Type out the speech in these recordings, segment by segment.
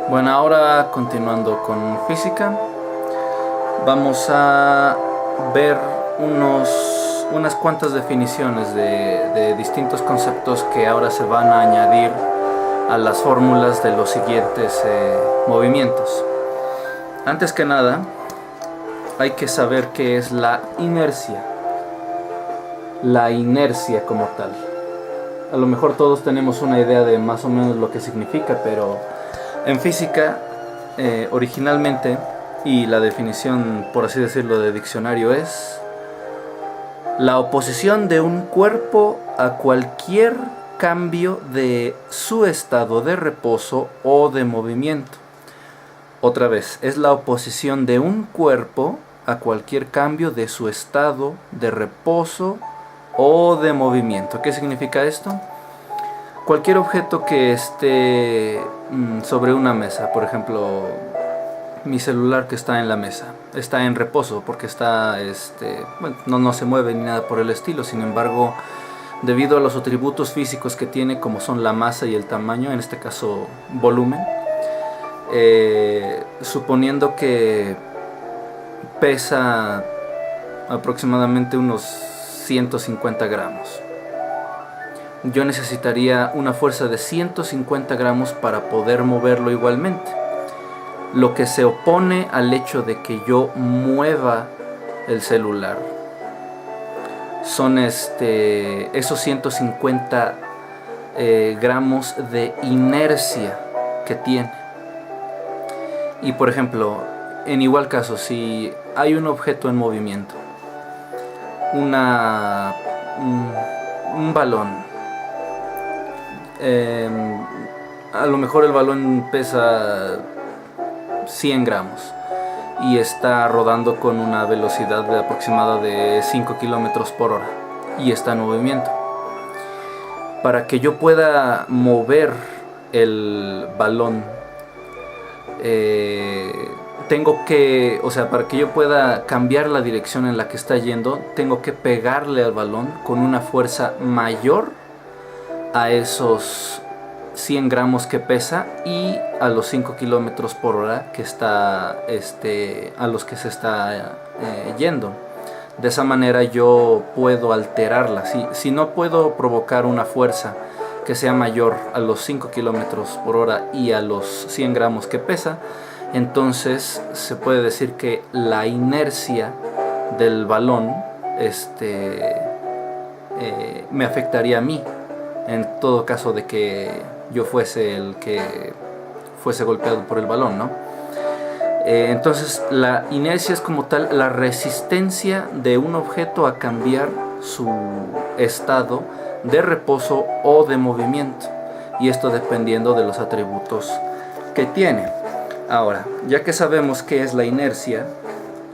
Bueno, ahora continuando con física, vamos a ver unas cuantas definiciones de distintos conceptos que ahora se van a añadir a las fórmulas de los siguientes movimientos. Antes que nada, hay que saber qué es la inercia. La inercia como tal. A lo mejor todos tenemos una idea de más o menos lo que significa, pero en física, originalmente, y la definición, por así decirlo, de diccionario es la oposición de un cuerpo a cualquier cambio de su estado de reposo o de movimiento. Otra vez, es la oposición de un cuerpo a cualquier cambio de su estado de reposo o de movimiento. ¿Qué significa esto? Cualquier objeto que esté sobre una mesa, por ejemplo, mi celular que está en la mesa, está en reposo porque está, no se mueve ni nada por el estilo. Sin embargo, debido a los atributos físicos que tiene, como son la masa y el tamaño, en este caso volumen, suponiendo que pesa aproximadamente unos 150 gramos. Yo necesitaría una fuerza de 150 gramos para poder moverlo igualmente. Lo que se opone al hecho de que yo mueva el celular son esos 150 gramos de inercia que tiene. Y por ejemplo, en igual caso, si hay un objeto en movimiento, un balón, a lo mejor el balón pesa 100 gramos y está rodando con una velocidad aproximada de 5 kilómetros por hora y está en movimiento. Para que yo pueda mover el balón, para que yo pueda cambiar la dirección en la que está yendo, tengo que pegarle al balón con una fuerza mayor a esos 100 gramos que pesa y a los 5 kilómetros por hora que está, a los que se está yendo. De esa manera yo puedo alterarla. Si no puedo provocar una fuerza que sea mayor a los 5 kilómetros por hora y a los 100 gramos que pesa, entonces se puede decir que la inercia del balón me afectaría a mí, en todo caso de que yo fuese el que fuese golpeado por el balón, ¿no? Entonces la inercia es como tal la resistencia de un objeto a cambiar su estado de reposo o de movimiento, y esto dependiendo de los atributos que tiene. Ahora, ya que sabemos qué es la inercia,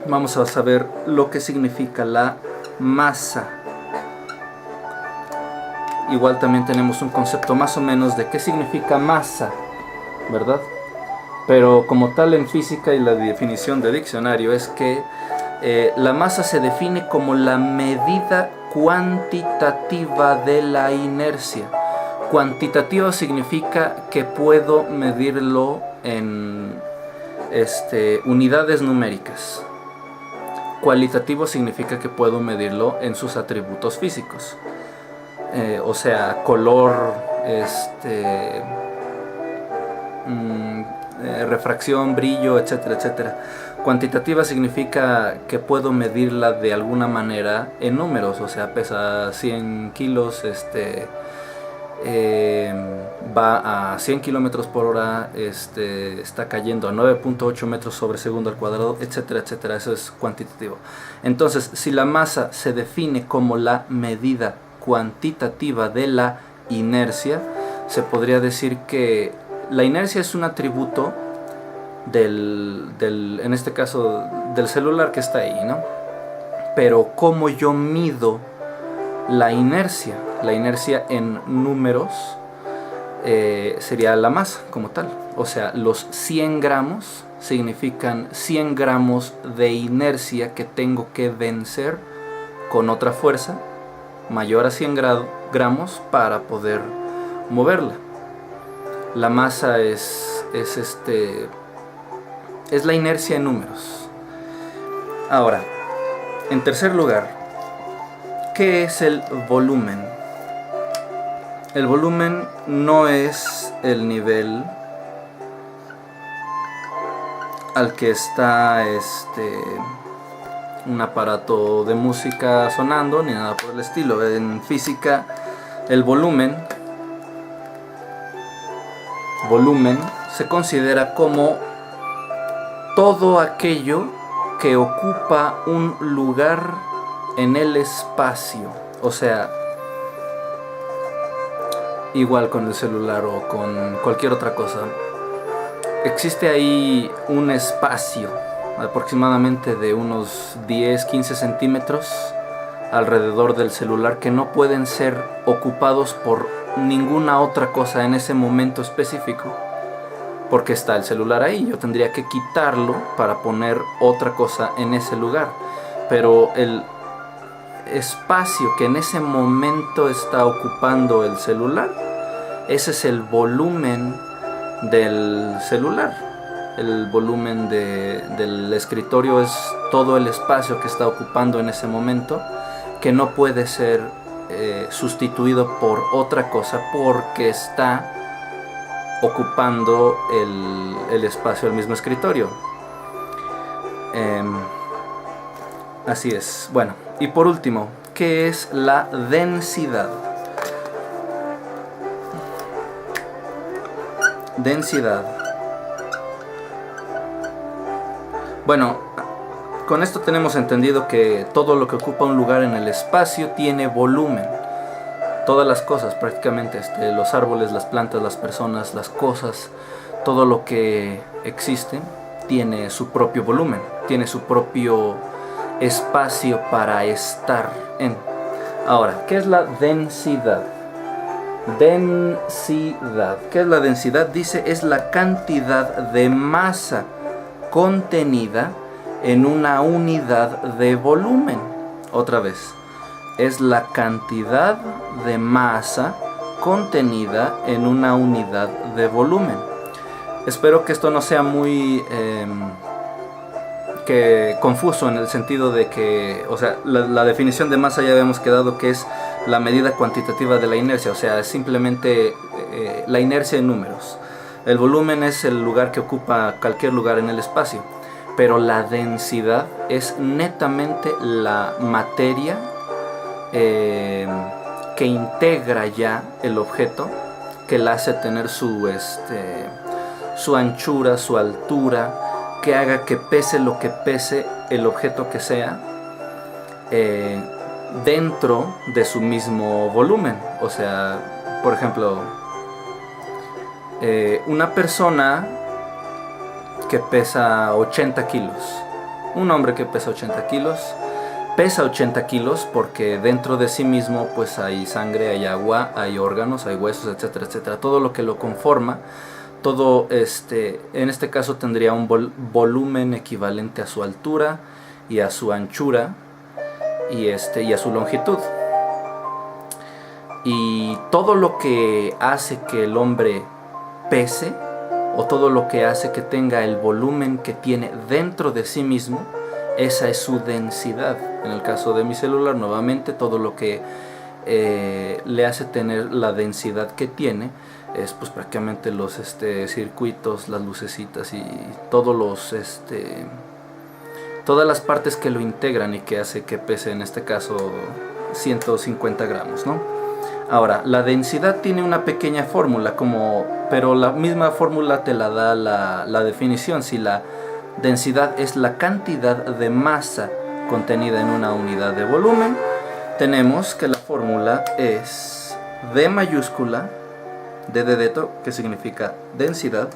vamos a saber lo que significa la masa. Igual también tenemos un concepto más o menos de qué significa masa, ¿verdad? Pero como tal en física, y la definición de diccionario es que la masa se define como la medida cuantitativa de la inercia. Cuantitativa significa que puedo medirlo en unidades numéricas. Cualitativo significa que puedo medirlo en sus atributos físicos. O sea, color, refracción, brillo, etcétera, etcétera. Cuantitativa significa que puedo medirla de alguna manera en números. O sea, pesa 100 kilos, va a 100 kilómetros por hora, está cayendo a 9.8 metros sobre segundo al cuadrado, etcétera, etcétera. Eso es cuantitativo. Entonces, si la masa se define como la medida cuantitativa de la inercia, se podría decir que la inercia es un atributo en este caso del celular que está ahí, ¿no? Pero ¿cómo yo mido la inercia? La inercia en números sería la masa como tal. O sea, los 100 gramos significan 100 gramos de inercia que tengo que vencer con otra fuerza mayor a 100 gramos para poder moverla. La masa es la inercia en números. Ahora, en tercer lugar, ¿qué es el volumen? El volumen no es el nivel al que está un aparato de música sonando ni nada por el estilo. En física, el volumen se considera como todo aquello que ocupa un lugar en el espacio. O sea, igual con el celular o con cualquier otra cosa, existe ahí un espacio aproximadamente de unos 10-15 centímetros alrededor del celular que no pueden ser ocupados por ninguna otra cosa en ese momento específico, porque está el celular ahí. Yo tendría que quitarlo para poner otra cosa en ese lugar, pero el espacio que en ese momento está ocupando el celular, ese es el volumen del celular. El volumen del escritorio es todo el espacio que está ocupando en ese momento, que no puede ser sustituido por otra cosa, porque está ocupando el espacio del mismo escritorio. Así es. Bueno, y por último, ¿qué es la densidad? Densidad. Bueno, con esto tenemos entendido que todo lo que ocupa un lugar en el espacio tiene volumen. Todas las cosas prácticamente, los árboles, las plantas, las personas, las cosas, todo lo que existe tiene su propio volumen, tiene su propio espacio para estar en. Ahora, ¿qué es la densidad? Densidad. ¿Qué es la densidad? Dice, es la cantidad de masa contenida en una unidad de volumen. Otra vez, es la cantidad de masa contenida en una unidad de volumen. Espero que esto no sea muy confuso, en el sentido de que, o sea, la definición de masa ya habíamos quedado que es la medida cuantitativa de la inercia, o sea, es simplemente la inercia en números. El volumen es el lugar que ocupa cualquier lugar en el espacio, pero la densidad es netamente la materia que integra ya el objeto, que la hace tener su anchura, su altura, que haga que pese lo que pese el objeto que sea, dentro de su mismo volumen. O sea, por ejemplo, una persona que pesa 80 kilos, un hombre que pesa 80 kilos, pesa 80 kilos porque dentro de sí mismo pues hay sangre, hay agua, hay órganos, hay huesos, etcétera, etcétera. Todo lo que lo conforma, todo en este caso tendría un volumen equivalente a su altura y a su anchura y a su longitud. Y todo lo que hace que el hombre pese, o todo lo que hace que tenga el volumen que tiene dentro de sí mismo, esa es su densidad. En el caso de mi celular, nuevamente, todo lo que le hace tener la densidad que tiene es pues prácticamente los circuitos, las lucecitas y todos todas las partes que lo integran y que hace que pese, en este caso, 150 gramos, ¿no? Ahora, la densidad tiene una pequeña fórmula, pero la misma fórmula te la da la definición. Si la densidad es la cantidad de masa contenida en una unidad de volumen, tenemos que la fórmula es D mayúscula, D de dedo, que significa densidad,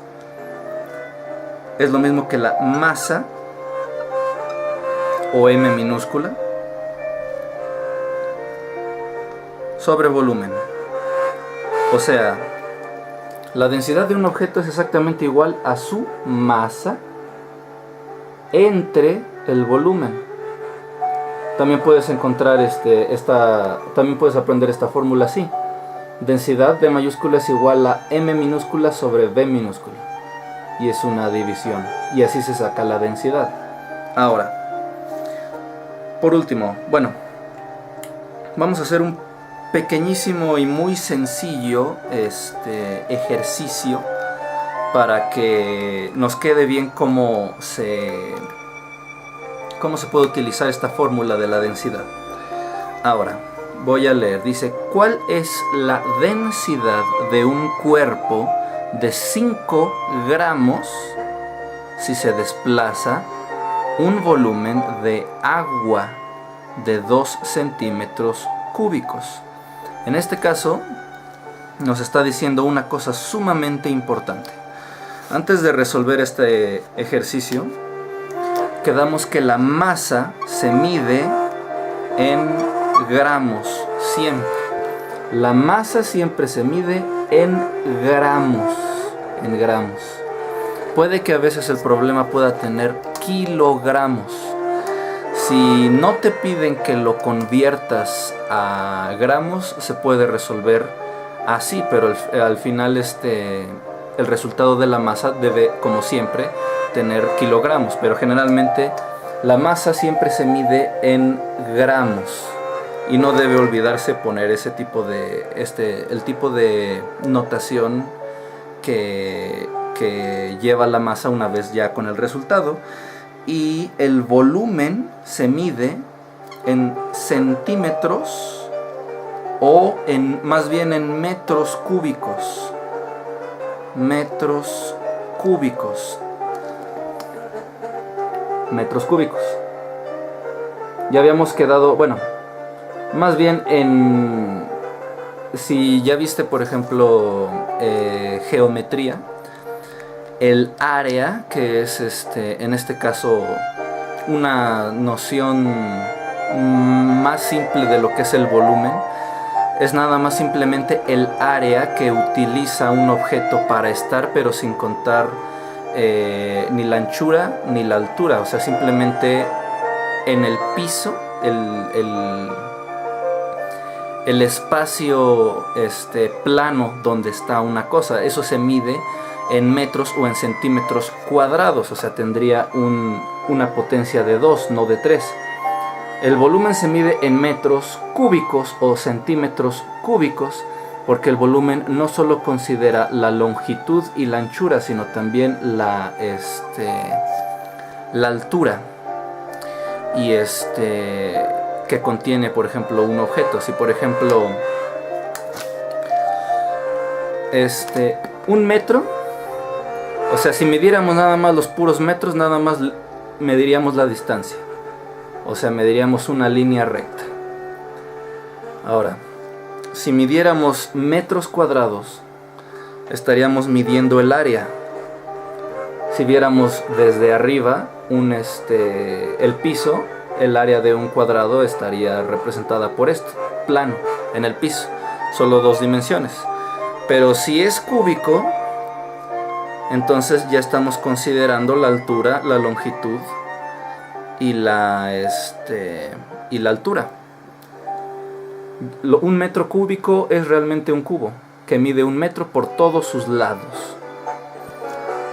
es lo mismo que la masa, o M minúscula, sobre volumen. O sea, la densidad de un objeto es exactamente igual a su masa entre el volumen. También puedes encontrar también puedes aprender esta fórmula así: Densidad D mayúscula es igual a M minúscula sobre B minúscula. Y es una división. Y así se saca la densidad. Ahora, por último, bueno, vamos a hacer un pequeñísimo y muy sencillo ejercicio para que nos quede bien cómo se puede utilizar esta fórmula de la densidad. Ahora, voy a leer. Dice, ¿cuál es la densidad de un cuerpo de 5 gramos si se desplaza un volumen de agua de 2 centímetros cúbicos? En este caso, nos está diciendo una cosa sumamente importante. Antes de resolver este ejercicio, quedamos que la masa se mide en gramos siempre. La masa siempre se mide en gramos. Puede que a veces el problema pueda tener kilogramos. Si no te piden que lo conviertas a gramos, se puede resolver así, pero al final el resultado de la masa debe, como siempre, tener kilogramos, pero generalmente la masa siempre se mide en gramos y no debe olvidarse poner ese tipo de el tipo de notación que lleva la masa una vez ya con el resultado. Y el volumen se mide en centímetros o más bien en metros cúbicos. Metros cúbicos. Ya habíamos quedado, bueno, más bien si ya viste, por ejemplo, geometría, el área, que es en este caso una noción más simple de lo que es el volumen, es nada más simplemente el área que utiliza un objeto para estar, pero sin contar ni la anchura ni la altura. O sea, simplemente en el piso, el espacio plano donde está una cosa, eso se mide en metros o en centímetros cuadrados. O sea, tendría una potencia de 2, no de 3. El volumen se mide en metros cúbicos o centímetros cúbicos, porque el volumen no solo considera la longitud y la anchura, sino también la altura y que contiene, por ejemplo, un objeto. Si por ejemplo un metro, o sea, si midiéramos nada más los puros metros, nada más mediríamos la distancia, o sea, mediríamos una línea recta. Ahora, si midiéramos metros cuadrados, estaríamos midiendo el área. Si viéramos desde arriba el piso, el área de un cuadrado estaría representada por esto, plano, en el piso, solo 2 dimensiones. Pero si es cúbico, entonces ya estamos considerando la altura, la longitud y la altura. Un metro cúbico es realmente un cubo que mide 1 metro por todos sus lados.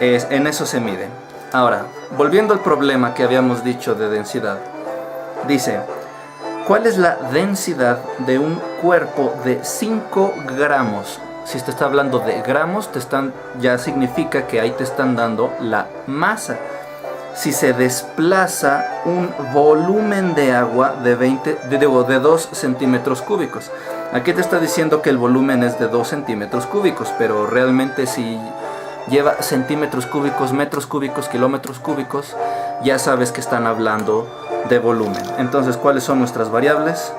En eso se mide. Ahora, volviendo al problema que habíamos dicho de densidad, dice, ¿cuál es la densidad de un cuerpo de 5 gramos? Si te está hablando de gramos, ya significa que ahí te están dando la masa. Si se desplaza un volumen de agua de 2 centímetros cúbicos. Aquí te está diciendo que el volumen es de 2 centímetros cúbicos, pero realmente si lleva centímetros cúbicos, metros cúbicos, kilómetros cúbicos, ya sabes que están hablando de volumen. Entonces, ¿cuáles son nuestras variables?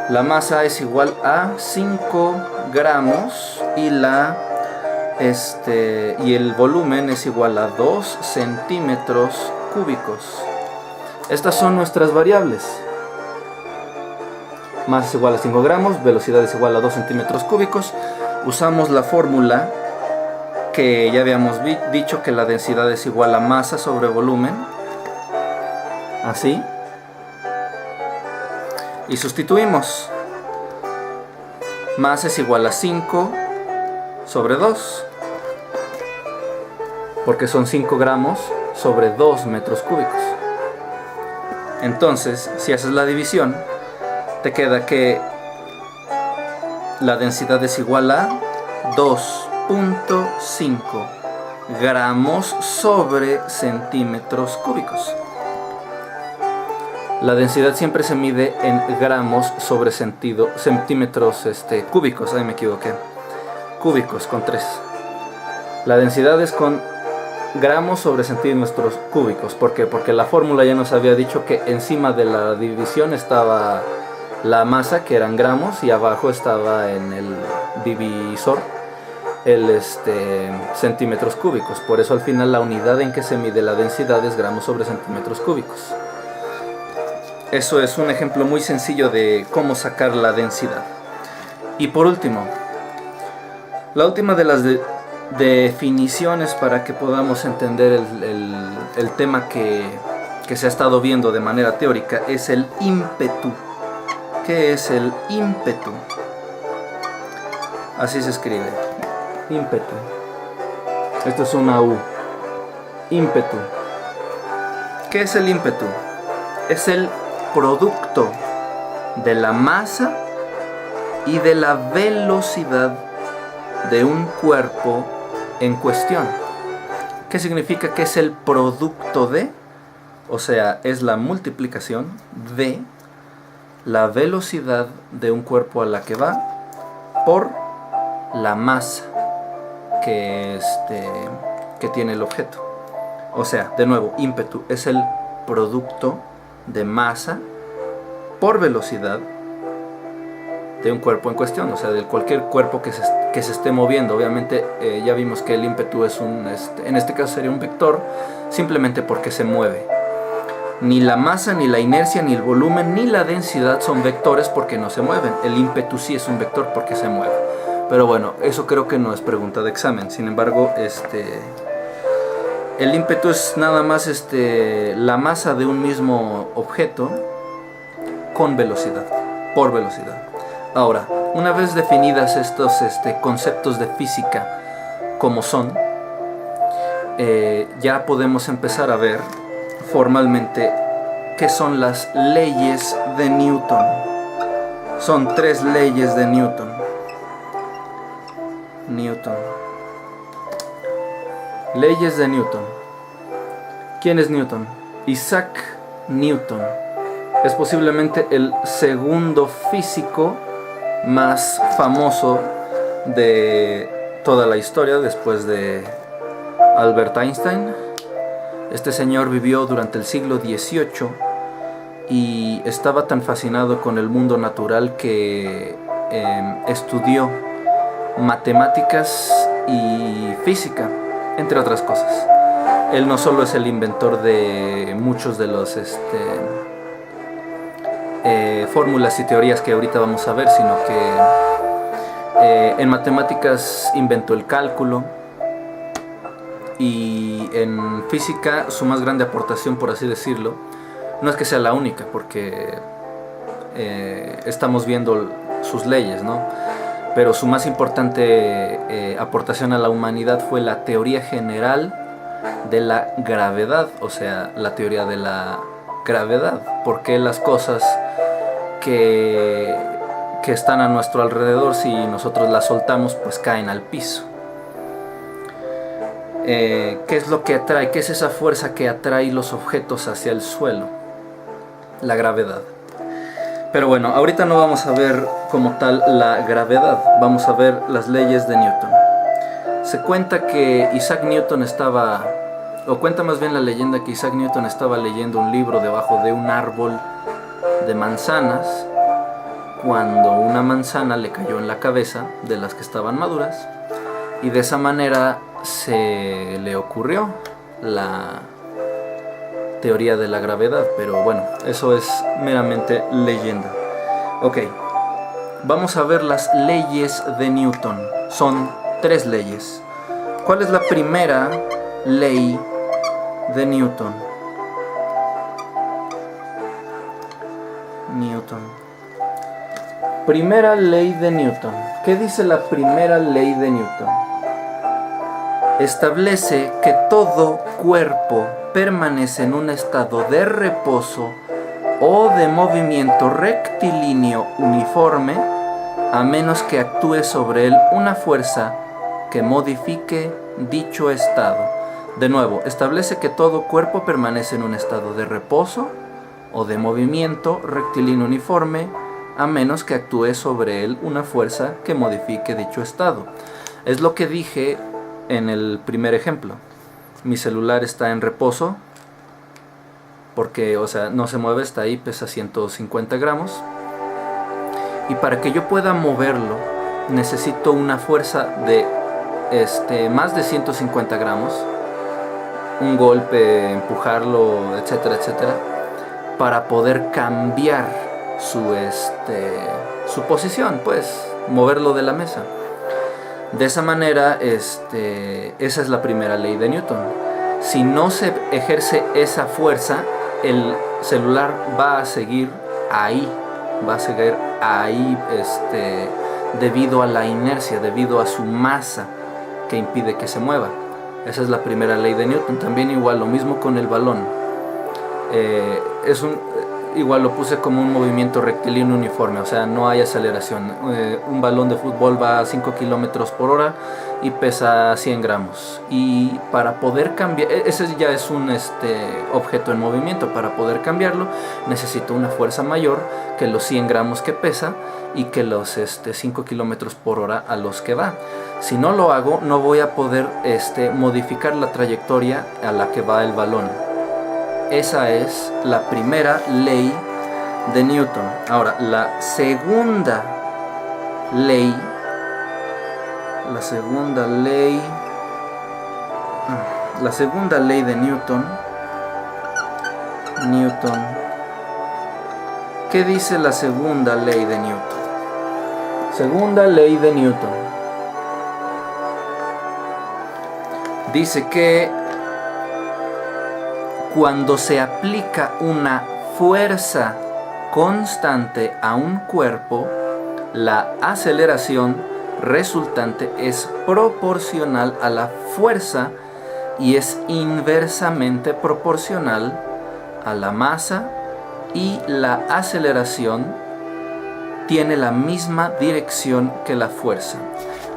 La masa es igual a 5 gramos y el volumen es igual a 2 centímetros cúbicos. Estas son nuestras variables. Masa es igual a 5 gramos, velocidad es igual a 2 centímetros cúbicos. Usamos la fórmula que ya habíamos dicho, que la densidad es igual a masa sobre volumen. Así. Y sustituimos. Masa es igual a 5 sobre 2, porque son 5 gramos sobre 2 metros cúbicos. Entonces, si haces la división, te queda que la densidad es igual a 2.5 gramos sobre centímetros cúbicos. La densidad siempre se mide en gramos sobre centímetros cúbicos. Ahí me equivoqué. Cúbicos con 3. La densidad es con gramos sobre centímetros cúbicos. ¿Por qué? Porque la fórmula ya nos había dicho que encima de la división estaba la masa, que eran gramos, y abajo estaba en el divisor el centímetros cúbicos. Por eso al final la unidad en que se mide la densidad es gramos sobre centímetros cúbicos. Eso es un ejemplo muy sencillo de cómo sacar la densidad. Y por último, la última de las definiciones para que podamos entender el tema que se ha estado viendo de manera teórica es el ímpetu. ¿Qué es el ímpetu? Así se escribe. Ímpetu. Esto es una U. Ímpetu. ¿Qué es el ímpetu? Es el producto de la masa y de la velocidad de un cuerpo en cuestión. ¿Qué significa que es el producto de? O sea, es la multiplicación de la velocidad de un cuerpo a la que va por la masa que tiene el objeto. O sea, de nuevo, ímpetu es el producto de masa por velocidad de un cuerpo en cuestión, o sea, de cualquier cuerpo que se esté moviendo. Obviamente ya vimos que el ímpetu es en este caso sería un vector, simplemente porque se mueve. Ni la masa, ni la inercia, ni el volumen, ni la densidad son vectores porque no se mueven. El ímpetu sí es un vector porque se mueve. Pero bueno, eso creo que no es pregunta de examen. Sin embargo, el ímpetu es nada más la masa de un mismo objeto con velocidad, por velocidad. Ahora, una vez definidas estos conceptos de física como son, ya podemos empezar a ver formalmente qué son las leyes de Newton. Son 3 leyes de Newton. Leyes de Newton. ¿Quién es Newton? Isaac Newton. Es posiblemente el segundo físico más famoso de toda la historia después de Albert Einstein. Este señor vivió durante el siglo XVIII y estaba tan fascinado con el mundo natural que estudió matemáticas y física, entre otras cosas. Él no solo es el inventor de muchos de los fórmulas y teorías que ahorita vamos a ver, sino que en matemáticas inventó el cálculo, y en física su más grande aportación, por así decirlo, no es que sea la única, porque estamos viendo sus leyes, ¿no? Pero su más importante aportación a la humanidad fue la teoría general de la gravedad, o sea, la teoría de la gravedad, porque las cosas que están a nuestro alrededor, si nosotros las soltamos, pues caen al piso. ¿Qué es lo que atrae? ¿Qué es esa fuerza que atrae los objetos hacia el suelo? La gravedad. Pero bueno, ahorita no vamos a ver como tal la gravedad, vamos a ver las leyes de Newton. Se cuenta que Isaac Newton cuenta más bien la leyenda que Isaac Newton estaba leyendo un libro debajo de un árbol de manzanas cuando una manzana le cayó en la cabeza de las que estaban maduras, y de esa manera se le ocurrió la teoría de la gravedad. Pero bueno, eso es meramente leyenda. Ok, vamos a ver las leyes de Newton. Son 3 leyes. ¿Cuál es la primera ley de Newton? Primera ley de Newton. ¿Qué dice la primera ley de Newton? Establece que todo cuerpo permanece en un estado de reposo o de movimiento rectilíneo uniforme, a menos que actúe sobre él una fuerza que modifique dicho estado. De nuevo, establece que todo cuerpo permanece en un estado de reposo o de movimiento rectilíneo uniforme, a menos que actúe sobre él una fuerza que modifique dicho estado. Es lo que dije en el primer ejemplo. Mi celular está en reposo porque, o sea, no se mueve, está ahí, pesa 150 gramos. Y para que yo pueda moverlo, necesito una fuerza de más de 150 gramos, un golpe, empujarlo, etcétera, etcétera, para poder cambiar su posición, pues, moverlo de la mesa. De esa manera, esa es la primera ley de Newton. Si no se ejerce esa fuerza, el celular va a seguir ahí, debido a la inercia, debido a su masa que impide que se mueva. Esa es la primera ley de Newton. También igual, lo mismo con el balón. Igual lo puse como un movimiento rectilíneo uniforme, o sea, no hay aceleración. Un balón de fútbol va a 5 kilómetros por hora y pesa 100 gramos. Y para poder cambiar, ese ya es un objeto en movimiento. Para poder cambiarlo, necesito una fuerza mayor que los 100 gramos que pesa y que los 5 kilómetros por hora a los que va. Si no lo hago, no voy a poder modificar la trayectoria a la que va el balón. Esa es la primera ley de Newton. Ahora, la segunda ley de Newton. ¿Qué dice la segunda ley de Newton? Segunda ley de Newton. Dice que cuando se aplica una fuerza constante a un cuerpo, la aceleración resultante es proporcional a la fuerza y es inversamente proporcional a la masa, y la aceleración tiene la misma dirección que la fuerza.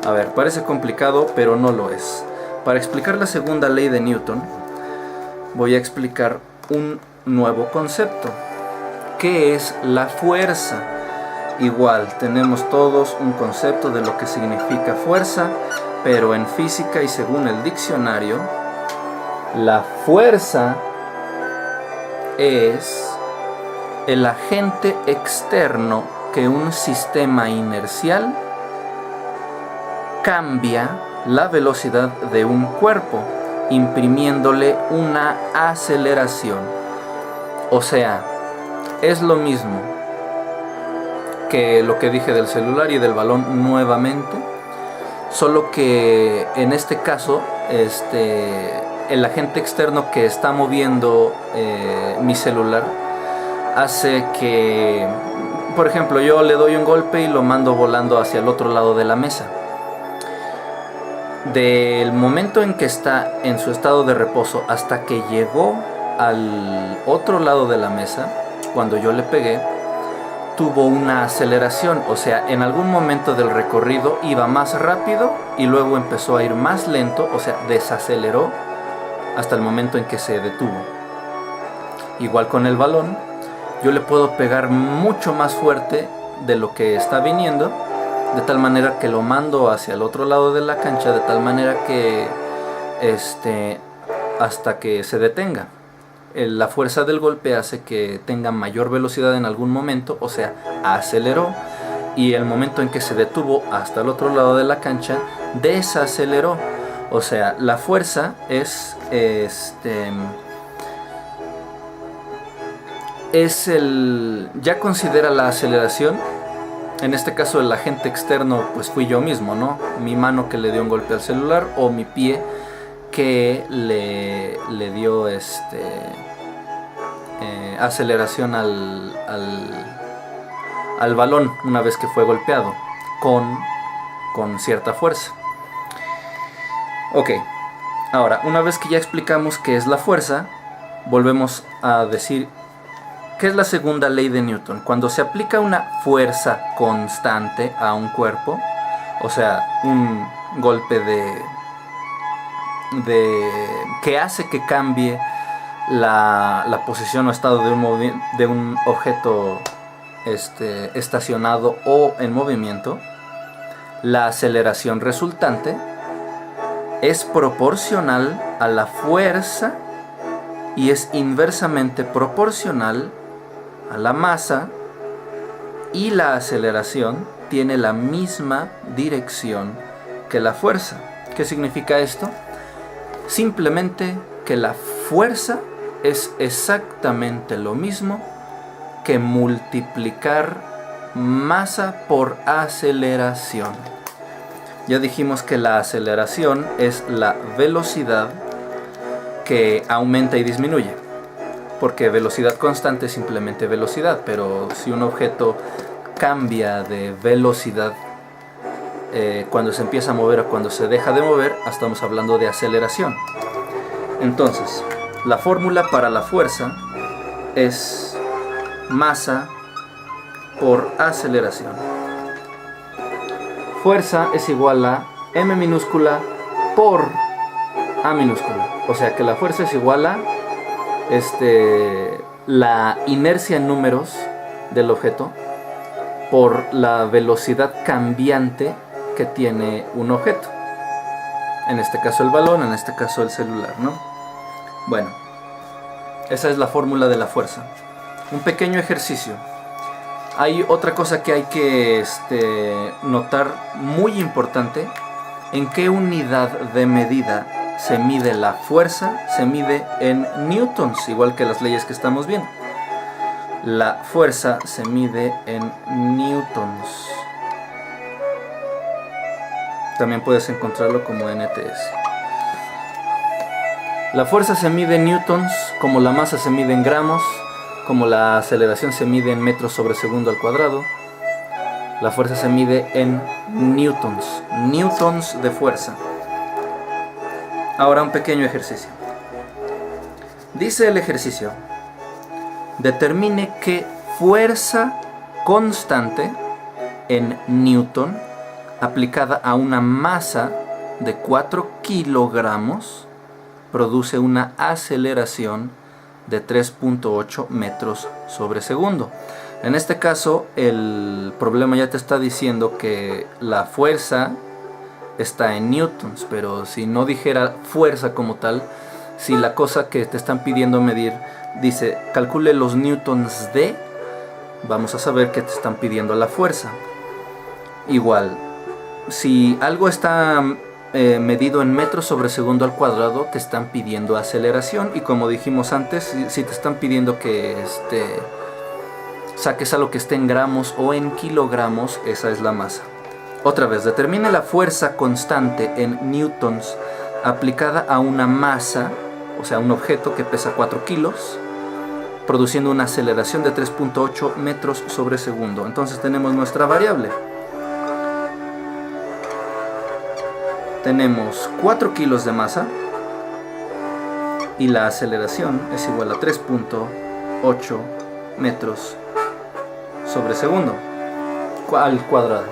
A ver, parece complicado, pero no lo es. Para explicar la segunda ley de Newton, voy a explicar un nuevo concepto. ¿Qué es la fuerza? Igual, tenemos todos un concepto de lo que significa fuerza, pero en física y según el diccionario, la fuerza es el agente externo que un sistema inercial cambia la velocidad de un cuerpo, imprimiéndole una aceleración. O sea, es lo mismo que lo que dije del celular y del balón nuevamente, solo que en este caso el agente externo que está moviendo mi celular hace que, por ejemplo, yo le doy un golpe y lo mando volando hacia el otro lado de la mesa. Del momento en que está en su estado de reposo hasta que llegó al otro lado de la mesa, cuando yo le pegué, tuvo una aceleración. O sea, en algún momento del recorrido iba más rápido y luego empezó a ir más lento, o sea, desaceleró hasta el momento en que se detuvo. Igual con el balón, yo le puedo pegar mucho más fuerte de lo que está viniendo, de tal manera que lo mando hacia el otro lado de la cancha, de tal manera que hasta que se detenga. La fuerza del golpe hace que tenga mayor velocidad en algún momento, o sea, aceleró, y el momento en que se detuvo hasta el otro lado de la cancha, desaceleró. O sea, la fuerza es ya considera la aceleración. En este caso el agente externo pues fui yo mismo, ¿no? Mi mano que le dio un golpe al celular, o mi pie que le dio aceleración al balón una vez que fue golpeado con con cierta fuerza. Ok, ahora, una vez que ya explicamos qué es la fuerza, volvemos a decir qué es la segunda ley de Newton. Cuando se aplica una fuerza constante a un cuerpo, o sea, un golpe que hace que cambie la posición o estado de un objeto estacionado o en movimiento, la aceleración resultante es proporcional a la fuerza y es inversamente proporcional a la masa, y la aceleración tiene la misma dirección que la fuerza. ¿Qué significa esto? Simplemente que la fuerza es exactamente lo mismo que multiplicar masa por aceleración. Ya dijimos que la aceleración es la velocidad que aumenta y disminuye, porque velocidad constante es simplemente velocidad, pero si un objeto cambia de velocidad cuando se empieza a mover o cuando se deja de mover, estamos hablando de aceleración. Entonces, la fórmula para la fuerza es masa por aceleración. Fuerza es igual a m minúscula por a minúscula. O sea que la fuerza es igual a la inercia en números del objeto por la velocidad cambiante que tiene un objeto. En este caso el balón, en este caso el celular, ¿no? Bueno, esa es la fórmula de la fuerza. Un pequeño ejercicio. Hay otra cosa que hay que notar muy importante. ¿En qué unidad de medida se mide la fuerza? Se mide en newtons, igual que las leyes que estamos viendo. La fuerza se mide en newtons. También puedes encontrarlo como NTS. La fuerza se mide en newtons, como la masa se mide en gramos, como la aceleración se mide en metros sobre segundo al cuadrado. La fuerza se mide en newtons, newtons de fuerza. Ahora un pequeño ejercicio. Dice el ejercicio: determine qué fuerza constante en newton aplicada a una masa de 4 kilogramos produce una aceleración de 3.8 metros sobre segundo. En este caso, el problema ya te está diciendo que la fuerza está en newtons, pero si no dijera fuerza como tal, si la cosa que te están pidiendo medir dice calcule los newtons de, vamos a saber que te están pidiendo la fuerza. Igual, si algo está medido en metros sobre segundo al cuadrado, te están pidiendo aceleración, y como dijimos antes, si te están pidiendo que saques algo que esté en gramos o en kilogramos, esa es la masa. Otra vez, determine la fuerza constante en newtons aplicada a una masa, o sea, un objeto que pesa 4 kilos, produciendo una aceleración de 3.8 metros sobre segundo. Entonces tenemos nuestra variable. Tenemos 4 kilos de masa y la aceleración es igual a 3.8 metros sobre segundo al cuadrado.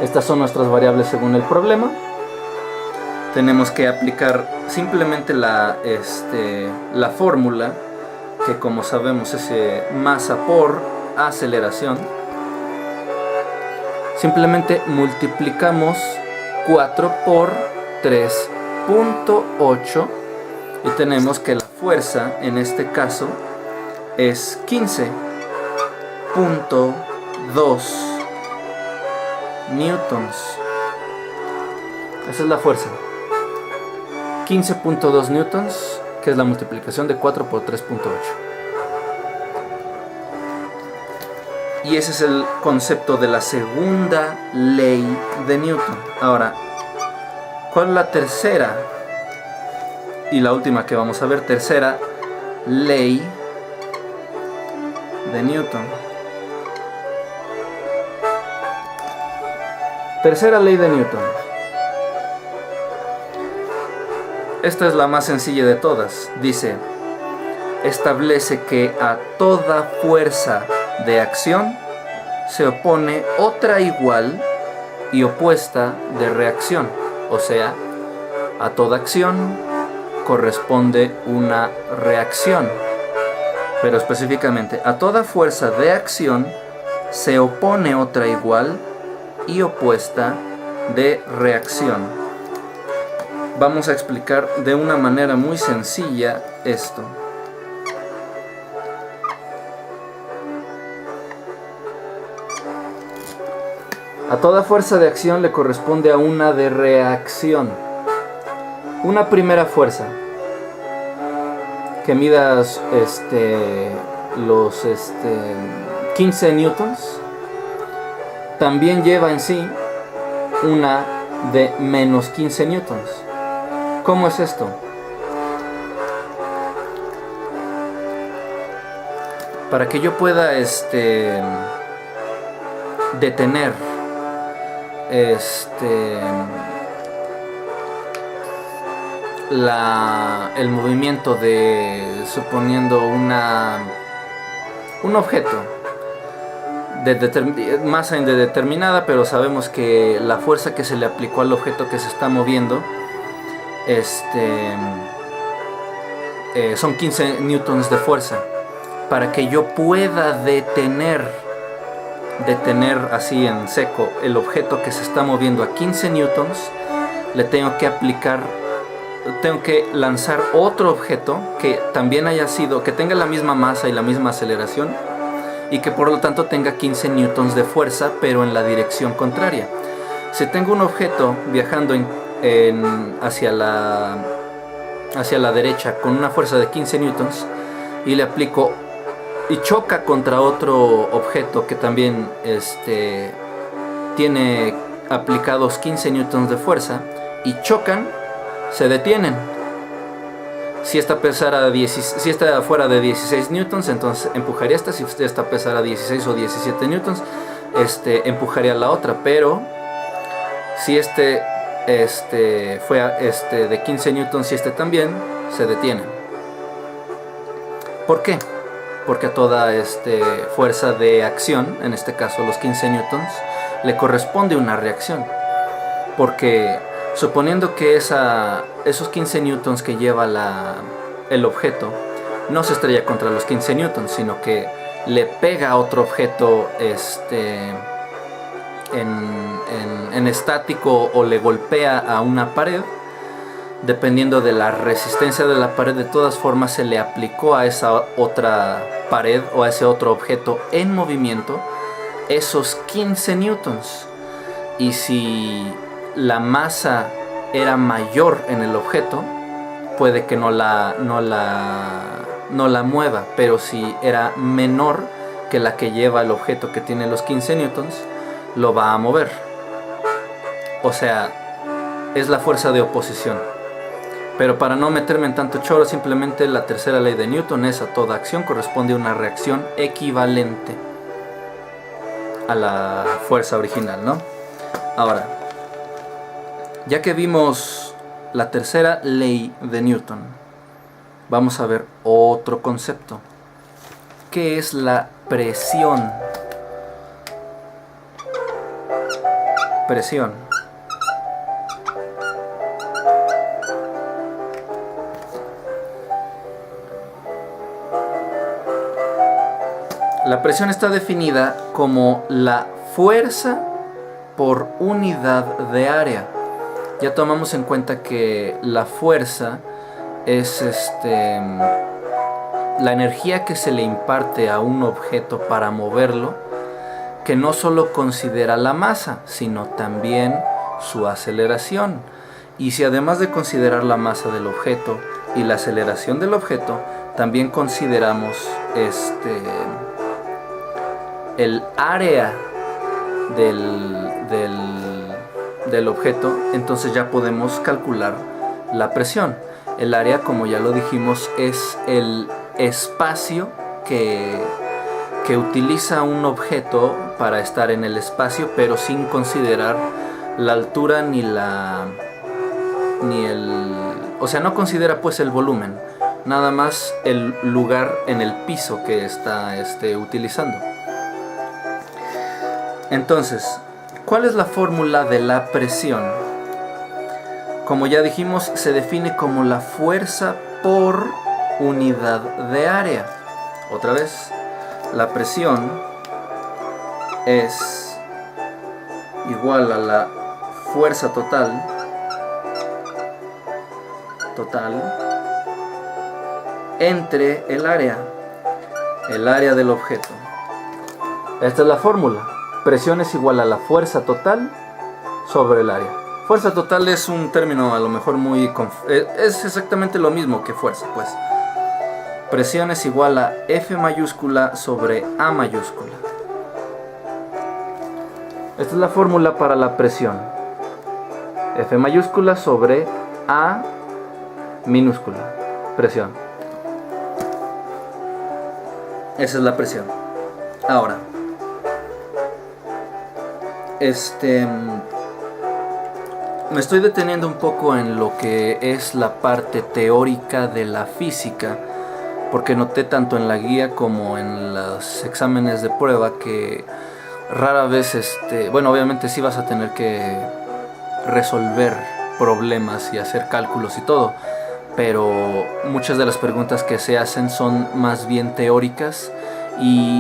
Estas son nuestras variables según el problema. Tenemos que aplicar simplemente la fórmula, que como sabemos es masa por aceleración. Simplemente multiplicamos 4 por 3.8 y tenemos que la fuerza en este caso es 15.2 newtons. Esa es la fuerza. 15.2 newtons, que es la multiplicación de 4 por 3.8. Y ese es el concepto de la segunda ley de Newton. Ahora, ¿cuál es la tercera y la última que vamos a ver? Tercera ley de Newton. Tercera ley de Newton. Esta es la más sencilla de todas. Dice, establece que a toda fuerza de acción se opone otra igual y opuesta de reacción. O sea, a toda acción corresponde una reacción. Pero específicamente, a toda fuerza de acción se opone otra igual y opuesta de reacción. Vamos a explicar de una manera muy sencilla esto. A toda fuerza de acción le corresponde a una de reacción. Una primera fuerza que midas los 15 newtons también lleva en sí una de menos 15 newtons. ¿Cómo es esto? Para que yo pueda detener el movimiento de, suponiendo un objeto de masa indeterminada, pero sabemos que la fuerza que se le aplicó al objeto que se está moviendo son 15 newtons de fuerza. Para que yo pueda detener así en seco el objeto que se está moviendo a 15 newtons, le tengo que lanzar otro objeto que también que tenga la misma masa y la misma aceleración, y que por lo tanto tenga 15 newtons de fuerza, pero en la dirección contraria. Si tengo un objeto viajando hacia la derecha con una fuerza de 15 newtons y le aplico y choca contra otro objeto que también tiene aplicados 15 newtons de fuerza y chocan, se detienen. Si esta fuera de 16 newtons, entonces empujaría esta. Si esta pesara 16 o 17 newtons, empujaría la otra. Pero si fue de 15 newtons y también, se detienen. ¿Por qué? Porque a toda fuerza de acción, en este caso los 15 newtons, le corresponde una reacción. Porque suponiendo que esos 15 newtons que lleva el objeto no se estrella contra los 15 newtons, sino que le pega a otro objeto en estático o le golpea a una pared, dependiendo de la resistencia de la pared, de todas formas se le aplicó a esa otra pared o a ese otro objeto en movimiento esos 15 newtons. Y si la masa era mayor en el objeto, puede que no la mueva, pero si era menor que la que lleva el objeto que tiene los 15 newtons, lo va a mover. O sea, es la fuerza de oposición. Pero para no meterme en tanto choro, simplemente la tercera ley de Newton es: a toda acción corresponde una reacción equivalente a la fuerza original, ¿no? Ahora, ya que vimos la tercera ley de Newton, vamos a ver otro concepto. ¿Qué es la presión? Presión. La presión está definida como la fuerza por unidad de área. Ya tomamos en cuenta que la fuerza es la energía que se le imparte a un objeto para moverlo, que no solo considera la masa, sino también su aceleración. Y si además de considerar la masa del objeto y la aceleración del objeto, también consideramos el área del objeto, entonces ya podemos calcular la presión. El área, como ya lo dijimos, es el espacio que utiliza un objeto para estar en el espacio, pero sin considerar la altura o sea, no considera pues el volumen, nada más el lugar en el piso que está utilizando. Entonces, ¿cuál es la fórmula de la presión? Como ya dijimos, se define como la fuerza por unidad de área. Otra vez, la presión es igual a la fuerza total entre el área del objeto. Esta es la fórmula. Presión es igual a la fuerza total sobre el área. Fuerza total es un término a lo mejor es exactamente lo mismo que fuerza, pues. Presión es igual a F mayúscula sobre A mayúscula. Esta es la fórmula para la presión. F mayúscula sobre A minúscula. Presión. Esa es la presión. Ahora, me estoy deteniendo un poco en lo que es la parte teórica de la física, porque noté tanto en la guía como en los exámenes de prueba que rara vez, bueno, obviamente sí vas a tener que resolver problemas y hacer cálculos y todo, pero muchas de las preguntas que se hacen son más bien teóricas y